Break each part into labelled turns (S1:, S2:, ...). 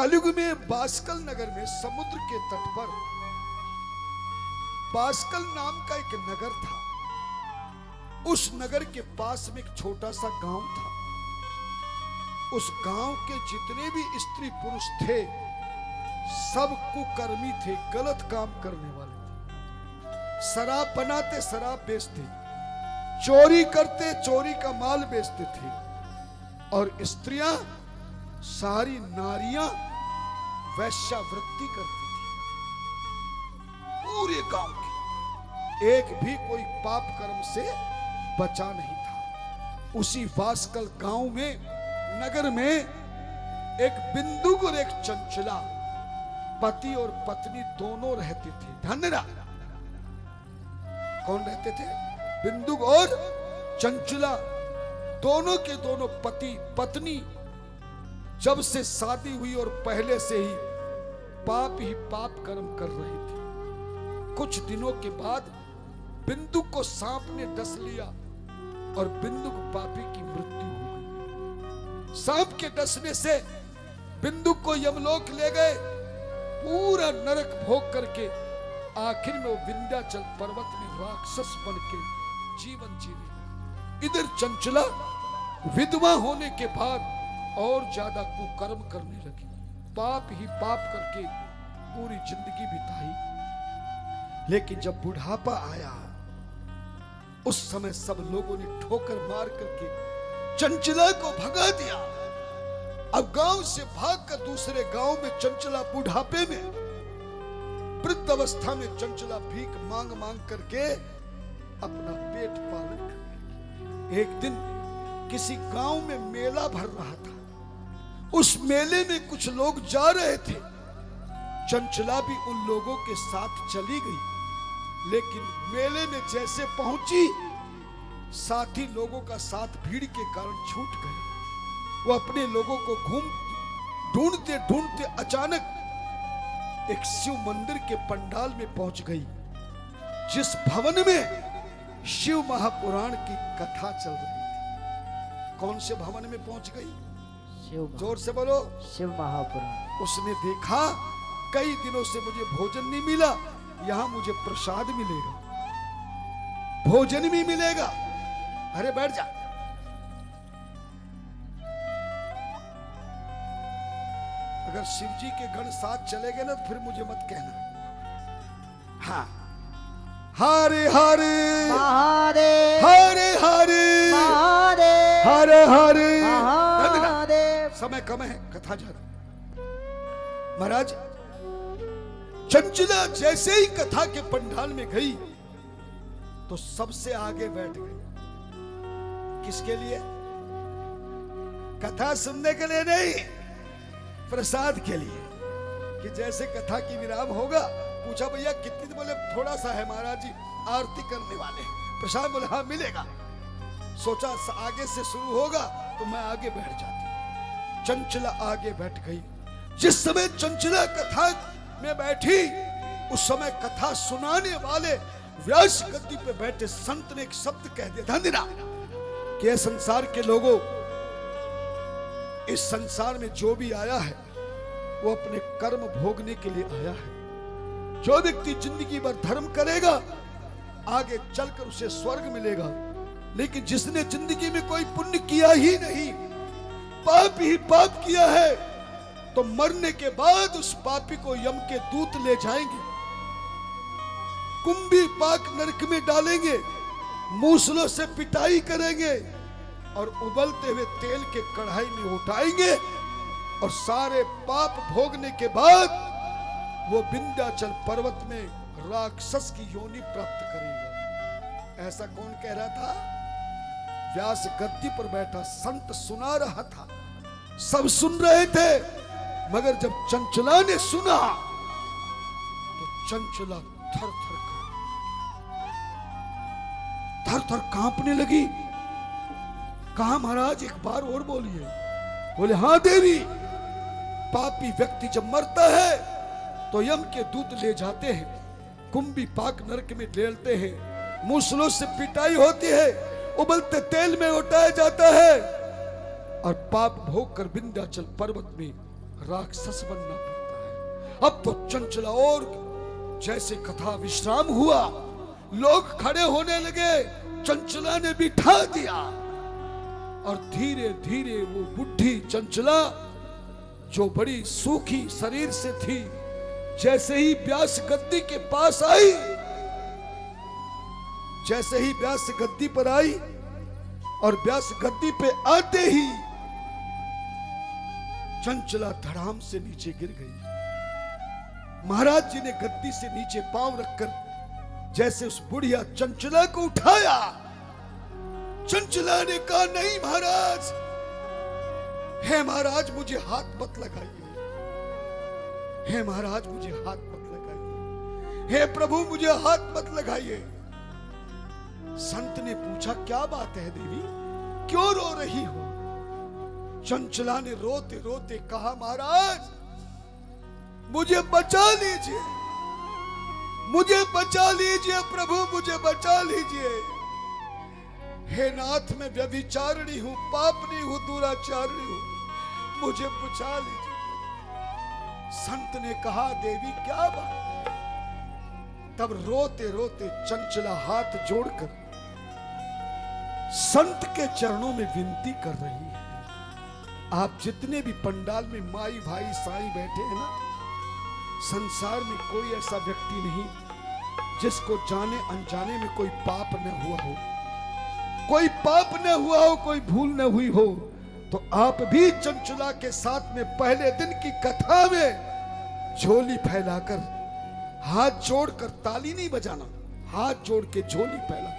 S1: कलयुग में बास्कल नगर में समुद्र के तट पर बास्कल नाम का एक नगर था। उस नगर के पास में एक छोटा सा गांव था। उस गांव के जितने भी स्त्री पुरुष थे सब कुकर्मी थे, गलत काम करने वाले थे। शराब बनाते, शराब बेचते, चोरी करते, चोरी का माल बेचते थे। और स्त्रियां, सारी नारियां वैश्यावृत्ति करती थी। पूरे गांव के एक भी कोई पाप कर्म से बचा नहीं था। उसी बास्कल गांव में, नगर में एक बिंदुक और एक चंचला, पति और पत्नी दोनों रहते थे। धन्यरा कौन रहते थे? बिंदुक और चंचला, दोनों के दोनों पति पत्नी जब से शादी हुई और पहले से ही पाप कर्म कर रहे थे। कुछ दिनों के बाद बिंदुक को सांप ने डस लिया और बिंदुक पापी की मृत्यु हो गई। सांप के डसने से बिंदुक को यमलोक ले गए, पूरा नरक भोग करके आखिर में वो विंध्याचल पर्वत में राक्षस बन के जीवन जी रहे। इधर चंचला विधवा होने के बाद और ज्यादा कुकर्म करने लगी, पाप ही पाप करके पूरी जिंदगी बिताई। लेकिन जब बुढ़ापा आया उस समय सब लोगों ने ठोकर मार करके चंचला को भगा दिया। अब गांव से भागकर दूसरे गांव में चंचला बुढ़ापे में, वृद्ध अवस्था में चंचला भीख मांग मांग करके अपना पेट पालन कर। एक दिन किसी गांव में मेला भर रहा था। उस मेले में कुछ लोग जा रहे थे। चंचला भी उन लोगों के साथ चली गई। लेकिन मेले में जैसे पहुंची, साथी लोगों का साथ भीड़ के कारण छूट गए। वो अपने लोगों को ढूंढते ढूंढते अचानक एक शिव मंदिर के पंडाल में पहुंच गई, जिस भवन में शिव महापुराण की कथा चल रही थी। कौन से भवन में पहुंच गई? जोर से बोलो।
S2: शिव महापुराण।
S1: उसने देखा कई दिनों से मुझे भोजन नहीं मिला, यहां मुझे प्रसाद मिलेगा, भोजन भी मिलेगा। अरे बैठ जा। अगर शिव जी के गण साथ चले गए ना तो फिर मुझे मत कहना। हाँ, हरे हरे
S2: महादेव,
S1: हरे हरे
S2: महादेव,
S1: हरे हरे।
S2: महादेव।
S1: समय कम है, कथा जा रहा। महाराज, चंचला जैसे ही कथा के पंडाल में गई तो सबसे आगे बैठ गई। किसके लिए? कथा सुनने के लिए नहीं, प्रसाद के लिए। कि जैसे कथा की विराम होगा, पूछा भैया कितनी? बोले थोड़ा सा है महाराज जी, आरती करने वाले। प्रसाद बोले हाँ मिलेगा। सोचा आगे से शुरू होगा तो मैं आगे बैठ जाती। चंचला आगे बैठ गई। जिस समय चंचला कथा में बैठी, उस समय कथा सुनाने वाले व्यास गद्दी पे बैठे संत ने एक शब्द कह दिया, धन्यरा, कि संसार के लोगों, इस संसार में जो भी आया है वो अपने कर्म भोगने के लिए आया है। जो व्यक्ति जिंदगी भर धर्म करेगा आगे चलकर उसे स्वर्ग मिलेगा। लेकिन जिसने जिंदगी में कोई पुण्य किया ही नहीं, पाप ही पाप किया है, तो मरने के बाद उस पापी को यम के दूत ले जाएंगे, कुंभी पाक नरक में डालेंगे, मूसलों से पिटाई करेंगे और उबलते हुए तेल के कढ़ाई में उठाएंगे। और सारे पाप भोगने के बाद वो विंध्याचल पर्वत में राक्षस की योनि प्राप्त करेगा। ऐसा कौन कह रहा था? व्यास गद्दी पर बैठा संत सुना रहा था। सब सुन रहे थे, मगर जब चंचला ने सुना तो चंचला थर थर कांपने लगी। कहा महाराज एक बार और बोलिए। बोले हाँ देवी, पापी व्यक्ति जब मरता है तो यम के दूत ले जाते हैं, कुंभी पाक नरक में डालते हैं, मूसलों से पिटाई होती है, उबलते तेल में उठाया जाता है और पाप भोग कर विंध्याचल पर्वत में राक्षस बनना पड़ता है। अब तो चंचला और जैसे कथा विश्राम हुआ, लोग खड़े होने लगे, चंचला ने बिठा दिया और धीरे धीरे वो बुढ़ी चंचला जो बड़ी सूखी शरीर से थी, जैसे ही व्यास गद्दी के पास आई, जैसे ही व्यास गद्दी पर आई और व्यास गद्दी पे आते ही चंचला धड़ाम से नीचे गिर गई। महाराज जी ने गद्दी से नीचे पांव रखकर जैसे उस बुढ़िया चंचला को उठाया। चंचला ने कहा, नहीं महाराज, हे महाराज मुझे हाथ मत लगाइए, हे महाराज मुझे हाथ मत लगाइए, हे प्रभु मुझे हाथ मत लगाइए। संत ने पूछा, क्या बात है देवी, क्यों रो रही हो? चंचला ने रोते रोते कहा, महाराज मुझे बचा लीजिए, मुझे बचा लीजिए प्रभु, मुझे बचा लीजिए। हे नाथ, मैं व्यभिचारिणी हूं, पापनी हूं, दुराचारिणी हूं, मुझे बचा लीजिए। संत ने कहा, देवी क्या बात है? तब रोते रोते चंचला हाथ जोड़कर संत के चरणों में विनती कर रही है। आप जितने भी पंडाल में माई भाई साईं बैठे हैं ना, संसार में कोई ऐसा व्यक्ति नहीं जिसको जाने अनजाने में कोई पाप न हुआ हो, कोई पाप न हुआ हो, कोई भूल न हुई हो। तो आप भी चंचला के साथ में पहले दिन की कथा में झोली फैलाकर, हाथ जोड़कर, ताली नहीं बजाना, हाथ जोड़ के झोली फैला,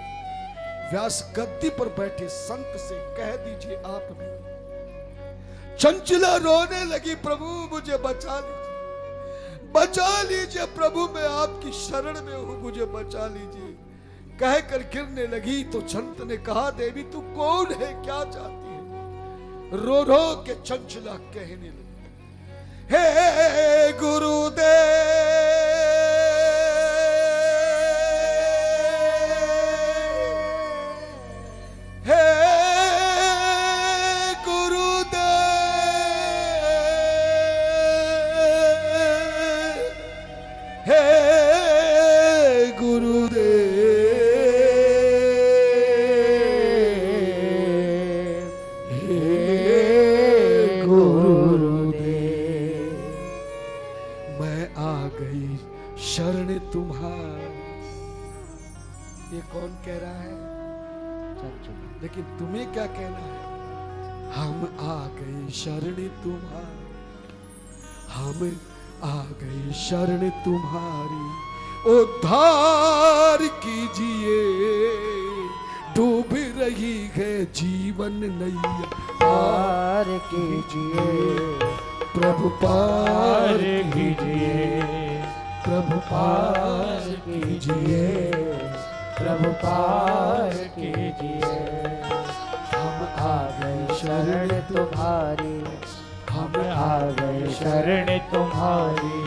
S1: व्यास गद्दी पर बैठे संत से कह दीजिए आप भी। चंचला रोने लगी, प्रभु मुझे बचा लीजिए, बचा लीजिए प्रभु, मैं आपकी शरण में हूं, मुझे बचा लीजिए। कहकर गिरने लगी तो संत ने कहा, देवी तू कौन है, क्या चाहती है? रो रो के चंचला कहने लगी, हे गुरुदेव, शरण तुम्हारी। ये कौन कह रहा है? चंचला। लेकिन तुम्हें क्या कहना है? हम आ गए शरण तुम्हारी, हम आ गए शरण तुम्हारी, उद्धार कीजिए, डूब रही है जीवन नैया,
S2: पार कीजिए
S1: प्रभु पार
S2: कीजिए, प्रभु पार कीजिए, प्रभु पार कीजिए। हम आ गए शरण तुम्हारी, हम आ गए शरण तुम्हारी,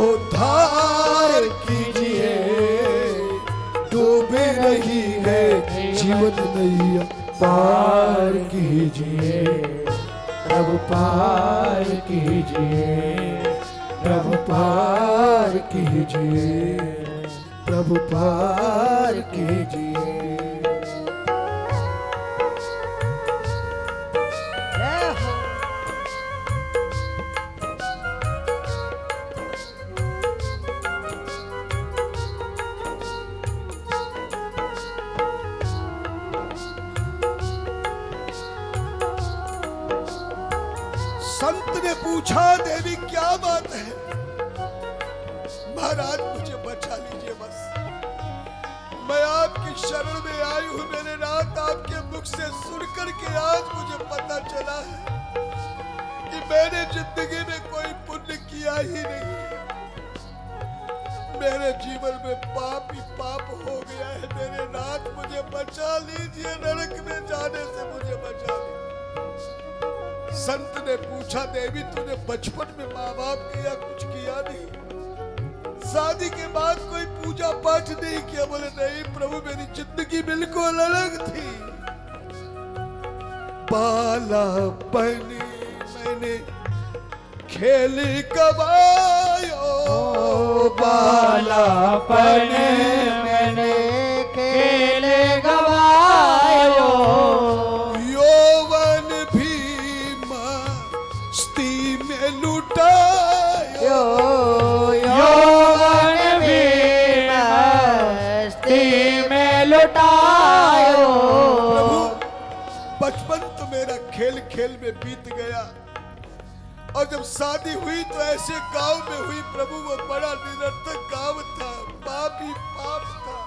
S1: उद्धार कीजिए, डूब रही है जीवन नैया, पार कीजिए,
S2: प्रभु पार कीजिए, प्रभु पार कीजिए,
S1: प्रभु पार कीजिए। संत ने पूछा, देवी क्या बात है? महाराज मुझे बचा लीजिए बस, मैं आपकी शरण में आई हूं। मेरे नाथ आपके मुख से सुनकर के आज मुझे पता चला है कि मैंने जिंदगी में कोई पुण्य किया ही नहीं, मेरे जीवन में पाप ही पाप हो गया है। मेरे नाथ मुझे बचा लीजिए, नरक में जाने से मुझे बचा लीजिए। संत ने पूछा, देवी तूने बचपन में माँ बाप के या कुछ किया नहीं? शादी के बाद कोई पूजा पाठ नहीं किया? बोले नहीं प्रभु, मेरी जिंदगी बिल्कुल अलग थी। बालापन मैंने खेल गवायो,
S2: बालापन मैंने खेल गवायो,
S1: यौवन भी मस्ती में लुटायो,
S2: यौवन भी मस्ती में लुटायो।
S1: प्रभु बचपन तो मेरा खेल खेल में बीत गया, और जब शादी हुई तो ऐसे गांव में हुई प्रभु, वो बड़ा निरर्थक गांव था, पाप ही पाप था।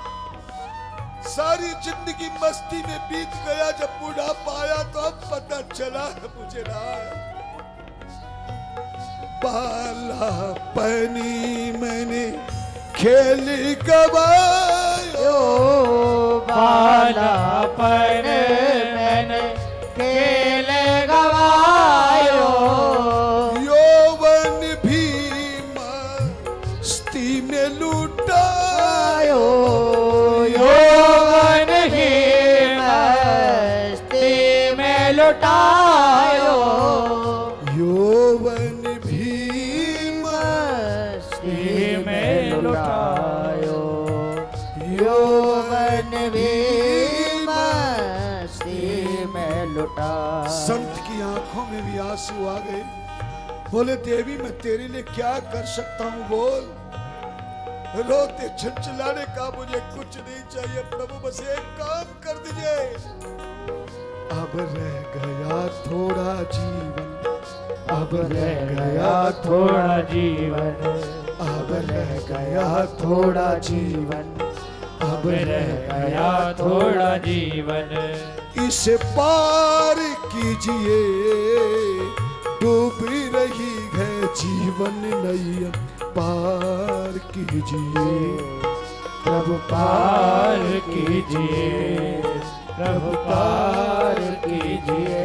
S1: सारी जिंदगी मस्ती में बीत गया, जब बुढ़ापा आया तो अब पता चला मुझे ना। बालापनी मैंने खेल गवायो,
S2: बालापन मैंने खेल गवायो,
S1: यौवन भी मस्ती में लुटायो,
S2: यौवन ही मस्ती में लुटायो,
S1: यौवन भी
S2: मस्ती में लुटायो, यौवन भी मस्ती में लुटायो।
S1: संत की आंखों में भी आंसू आ गए। बोले देवी मैं तेरे लिए क्या कर सकता हूँ, बोल। रोते छंछलाने का मुझे कुछ नहीं चाहिए प्रभु, बस एक काम कर दीजिए। अब रह गया थोड़ा जीवन,
S2: अब रह गया थोड़ा जीवन,
S1: अब रह गया
S2: थोड़ा जीवन, अब रह गया थोड़ा जीवन।
S1: इसे पार कीजिए, डूब रही है जीवन नैया, पार कीजिए
S2: प्रभु पार कीजिए, प्रभु पार कीजिए,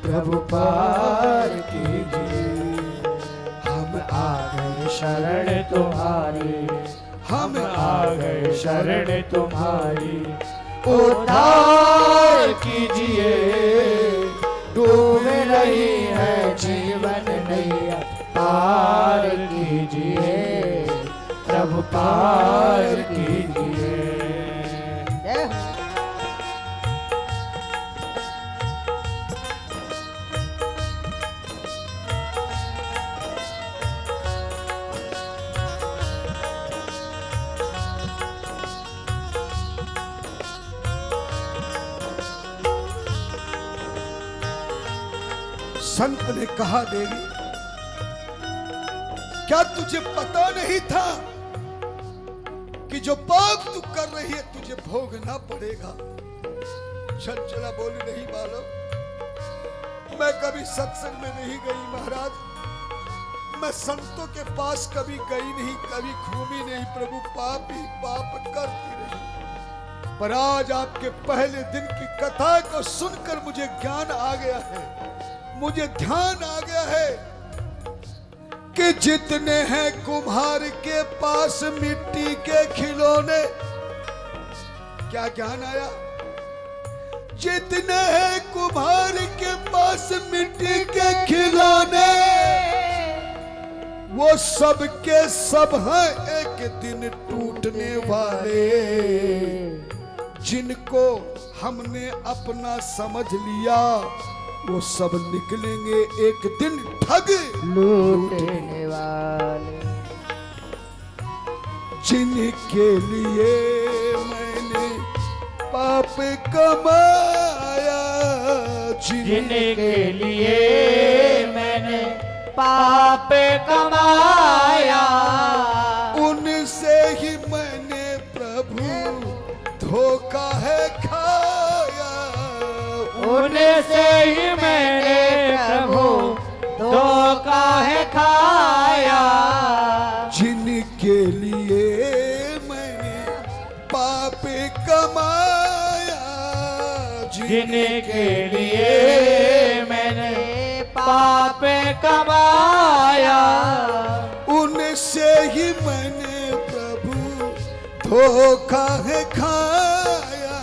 S2: प्रभु पार कीजिए।
S1: हम
S2: आ गए शरण तुम्हारी,
S1: हम
S2: आ गए शरण तुम्हारी, उद्धार कीजिए। डूब रही है जीवन नैया, पार कीजिए प्रभु पार कीजिए।
S1: संत ने कहा देवी क्या तुझे पता नहीं था कि जो पाप तू कर रही है तुझे भोगना पड़ेगा। चंचला बोली नहीं मालूम, मैं कभी सत्संग में नहीं गई महाराज, मैं संतों के पास कभी गई नहीं, कभी घूमी नहीं प्रभु, पाप ही पाप करती रही। पर आज आपके पहले दिन की कथा को सुनकर मुझे ज्ञान आ गया है, मुझे ध्यान आ गया है कि जितने हैं कुम्हार के पास मिट्टी के खिलौने, क्या ज्ञान आया? जितने हैं कुम्हार के पास मिट्टी के खिलौने, वो सब के सब हैं एक दिन टूटने वाले। जिनको हमने अपना समझ लिया वो सब निकलेंगे एक दिन ठग
S2: लूटने वाले।
S1: जिनके लिए मैंने पाप कमाया,
S2: जिनके लिए मैंने पाप कमाया,
S1: उनसे ही मैंने प्रभु धोखा है खाया,
S2: उनसे ही मैंने प्रभु धोखा है खाया।
S1: जिनके लिए मैंने पाप कमाया,
S2: जिनके लिए मैंने पाप कमाया,
S1: उनसे ही मैंने प्रभु धोखा है खाया,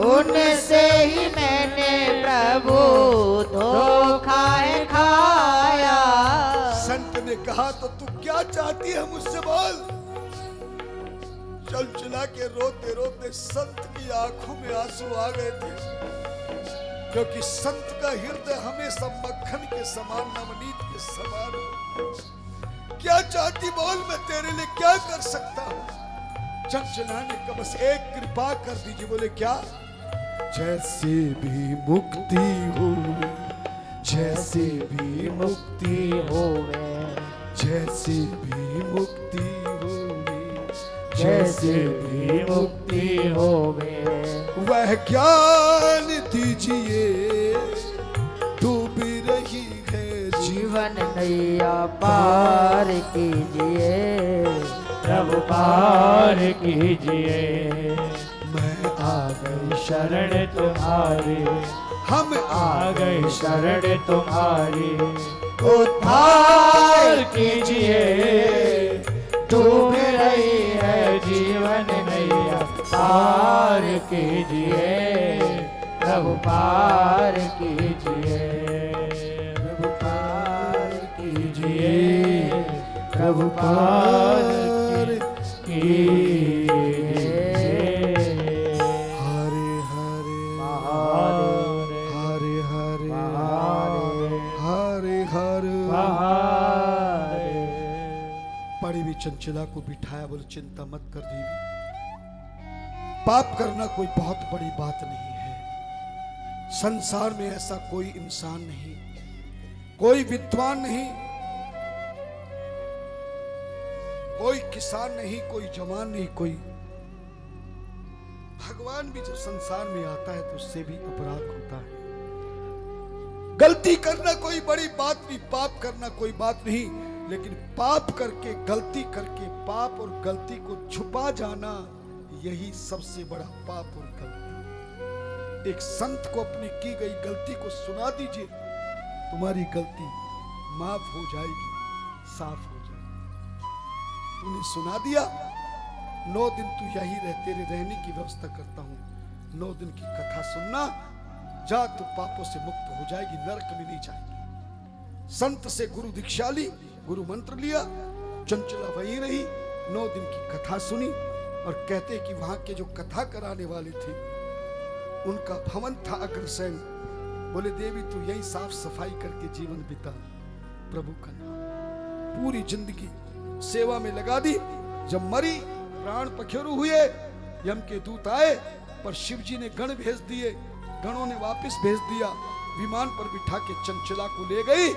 S2: उनसे ही मैंने प्रभु धोखा है खाया।
S1: भक्त ने कहा, तो तू क्या चाहती है मुझसे बोल। चंचला के रोते रोते संत की आंखों में आंसू आ गए थे, क्योंकि संत का हृदय हमेशा मक्खन के समान, नवनीत के समान हो। क्या चाहती बोल, मैं तेरे लिए क्या कर सकता हूं। चंचला ने कहा, बस एक कृपा कर दीजिए। बोले क्या। जैसे भी मुक्ति हो, जैसे भी
S2: मुक्ति होवे,
S1: जैसे भी मुक्ति होवे,
S2: जैसे भी मुक्ति होवे,
S1: वह ज्ञान दीजिए। डूब रही है
S2: जीवन नैया पार कीजिए, प्रभु पार कीजिए।
S1: मैं
S2: आ गई शरण तुम्हारी,
S1: हम
S2: आ गई शरण तुम्हारी, उद्धार कीजिए। डूब रही है जीवन नैया पार कीजिए, प्रभु पार कीजिए, प्रभु पार कीजिए, प्रभु पार कीजिए।
S1: हरे हरे
S2: हरे
S1: हरे हरे हरे हरे
S2: हरे।
S1: पड़ी हुई चंचला को बिठाया। बोले चिंता मत कर देवी, पाप करना कोई बहुत बड़ी बात नहीं है। संसार में ऐसा कोई इंसान नहीं, कोई विद्वान नहीं, कोई किसान नहीं, कोई जवान नहीं, कोई भगवान भी जब संसार में आता है तो उससे भी अपराध होता है। गलती करना कोई बड़ी बात नहीं, पाप करना कोई बात नहीं, लेकिन पाप करके, गलती करके, पाप और गलती को छुपा जाना, यही सबसे बड़ा पाप और गलती। एक संत को अपनी की गई गलती को सुना दीजिए, तुम्हारी गलती माफ हो जाएगी, साफ हो जाएगी। तूने सुना दिया, 9 दिन तू यही रह, तेरे रहने की व्यवस्था करता हूं। 9 दिन की कथा सुनना, जा तू पापों से मुक्त हो जाएगी, नरक में नहीं जाएगी। संत से गुरु दीक्षा ली, गुरु मंत्र लिया, चंचला वही रही, 9 दिन की कथा सुनी। और कहते कि वहां के जो कथा कराने वाले थे, उनका भवन था अग्रसेन। बोले देवी तू यही साफ सफाई करके जीवन बिता, प्रभु का नाम पूरी जिंदगी सेवा में लगा दी। जब मरी, प्राण पखेरु हुए, यम के दूत आए, पर शिव जी ने गण भेज दिए, गणों ने वापस भेज दिया, विमान पर बिठा के चंचला को ले गई।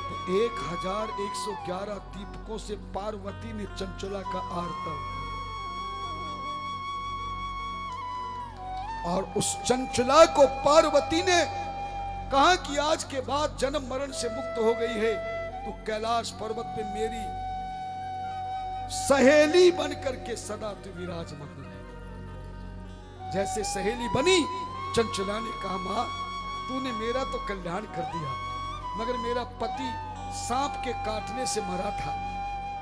S1: तो 1111 दीपकों से पार्वती ने चंचला का आरता, और उस चंचला को पार्वती ने कहा कि आज के बाद जन्म मरण से मुक्त हो गई है, तो कैलाश पर्वत पे मेरी सहेली बन करके सदा तू विराजमान है। जैसे सहेली बनी, चंचला ने कहा मां तूने मेरा तो कल्याण कर दिया, मगर मेरा पति सांप के काटने से मरा था।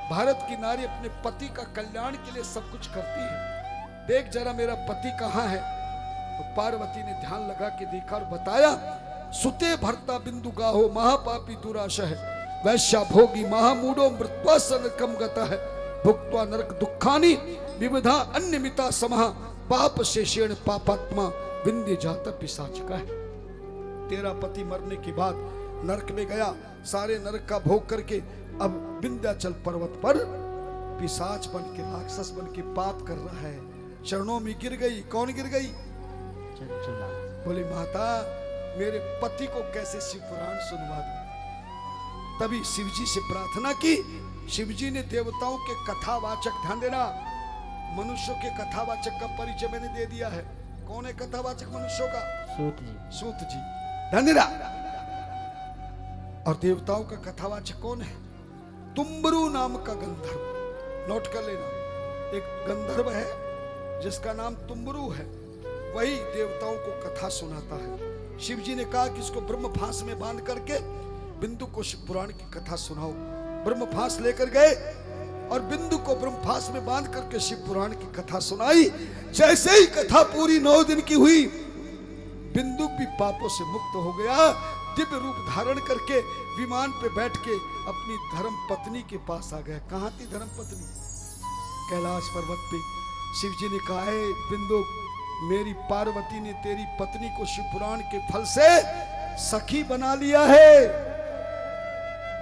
S1: भारत की नारी अपने पति का कल्याण के लिए सब कुछ करती है, देख जरा मेरा पति कहाँ है। तो पार्वती ने ध्यान लगा के देखा और बताया, सुते भरता बिंदु गाहो महापापी दुराशा है, वैश्या भोगी महामूढ़ो मृत्वा नरकम गता है, भुक्त्वा नरक दुखानी विविधा अन्य मिता समहा, पाप शेषेण पापात्मा विंध्य जाता पिशाच का है। तेरा पति मरने के बाद नरक में गया, सारे नरक का भोग करके अब विंध्याचल पर्वत पर पिशाच बन के, राक्षस बन के पाप कर रहा है। चरणों में गिर गई। कौन गिर गई?
S2: चंचला।
S1: बोली माता मेरे पति को कैसे शिव पुराण सुनवा दूं। तभी शिवजी से प्रार्थना की। शिवजी ने देवताओं के कथावाचक, ध्यान देना, मनुष्यों के कथावाचक का परिचय मैंने दे दिया है। कौन है कथावाचक मनुष्यों का?
S2: सूत जी।
S1: सूत जी, ध्यान देना। और देवताओं का कथावाचक कौन है? तुम्बरु नाम का गंधर्व, नोट कर लेना। एक गंधर्व है जिसका नाम तुम्बरु है, वही देवताओं को कथा सुनाता है। शिवजी ने कहा कि इसको ब्रह्म फांस में बांध करके बिंदु को शिव पुराण की कथा सुनाओ। ब्रह्म फांस लेकर गए और बिंदु को ब्रह्म फांस में बांध करके शिव पुराण की कथा सुनाई। जैसे ही कथा पूरी 9 दिन की हुई, बिंदु भी पापों से मुक्त हो गया। दिव्य रूप धारण करके विमान पे बैठ के अपनी धर्म पत्नी के पास आ गया। कहाँ थी धर्म पत्नी? कैलाश पर्वत पे। शिव जी ने कहा है बिंदु, मेरी पार्वती ने तेरी पत्नी को शिवपुराण के फल से सखी बना लिया है,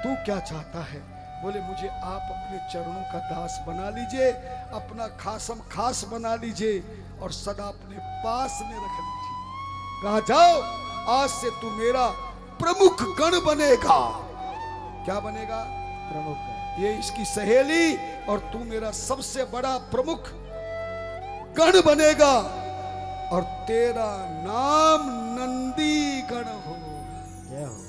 S1: तू क्या चाहता है? बोले मुझे आप अपने चरणों का दास बना लीजिए, अपना खासम खास बना लीजिए और सदा अपने पास में रख लीजिए। कहा जाओ आज से तू मेरा प्रमुख गण बनेगा। क्या बनेगा?
S2: प्रमुख।
S1: ये इसकी सहेली और तू मेरा सबसे बड़ा प्रमुख गण बनेगा और तेरा नाम नंदी गण हो।
S2: जय हो।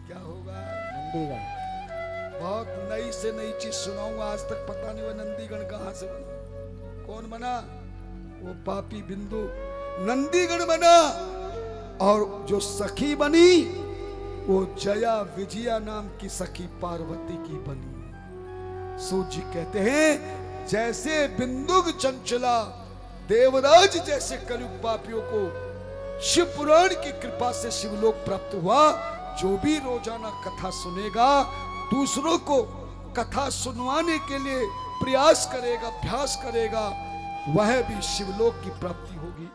S1: क्या होगा?
S2: नंदीगण।
S1: बहुत नई से नई चीज सुनाऊंगा, आज तक पता नहीं वो नंदीगण कहां से बना। कौन बना? वो पापी बिंदु नंदीगण बना। और जो सखी बनी वो जया विजया नाम की सखी पार्वती की बनी। सूत जी कहते हैं जैसे बिंदुक चंचला देवराज जैसे कलयुग पापियों को शिव पुराण की कृपा से शिवलोक प्राप्त हुआ, जो भी रोजाना कथा सुनेगा, दूसरों को कथा सुनवाने के लिए प्रयास करेगा, अभ्यास करेगा, वह भी शिवलोक की प्राप्ति होगी।